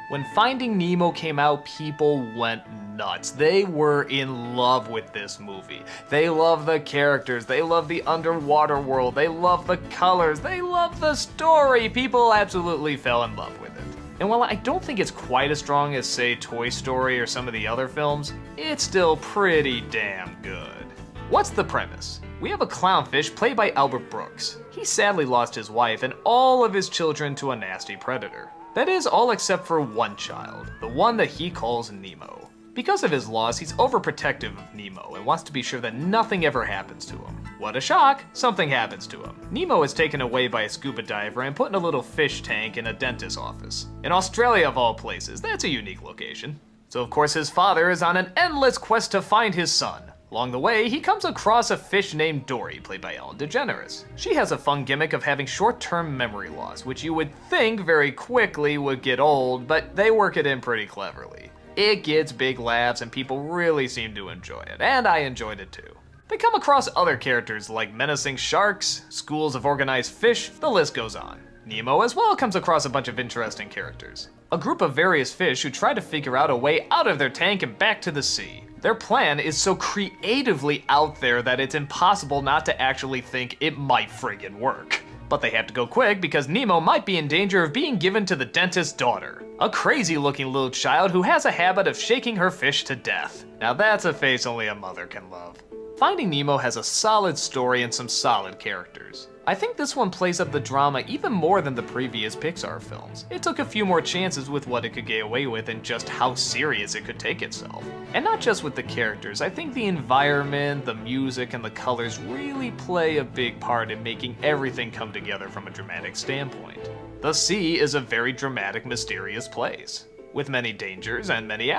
When Finding Nemo came out, people went nuts. They were in love with this movie. They love the characters, they love the underwater world, they love the colors, they love the story. People absolutely fell in love with it. And while I don't think it's quite as strong as, say, Toy Story or some of the other films, it's still pretty damn good. What's the premise? We have a clownfish played by Albert Brooks. He sadly lost his wife and all of his children to a nasty predator. That is, all except for one child, the one that he calls Nemo. Because of his loss, he's overprotective of Nemo and wants to be sure that nothing ever happens to him. What a shock, something happens to him. Nemo is taken away by a scuba diver and put in a little fish tank in a dentist's office. In Australia of all places, that's a unique location. So of course his father is on an endless quest to find his son. Along the way, he comes across a fish named Dory, played by Ellen DeGeneres. She has a fun gimmick of having short-term memory loss, which you would think very quickly would get old, but they work it in pretty cleverly. It gets big laughs and people really seem to enjoy it, and I enjoyed it too. They come across other characters like menacing sharks, schools of organized fish, the list goes on. Nemo as well comes across a bunch of interesting characters. A group of various fish who try to figure out a way out of their tank and back to the sea. Their plan is so creatively out there that it's impossible not to actually think it might friggin' work. But they have to go quick because Nemo might be in danger of being given to the dentist's daughter, a crazy looking little child who has a habit of shaking her fish to death. Now that's a face only a mother can love. Finding Nemo has a solid story and some solid characters. I think this one plays up the drama even more than the previous Pixar films. It took a few more chances with what it could get away with and just how serious it could take itself. And not just with the characters, I think the environment, the music, and the colors really play a big part in making everything come together from a dramatic standpoint. The sea is a very dramatic, mysterious place, with many dangers and many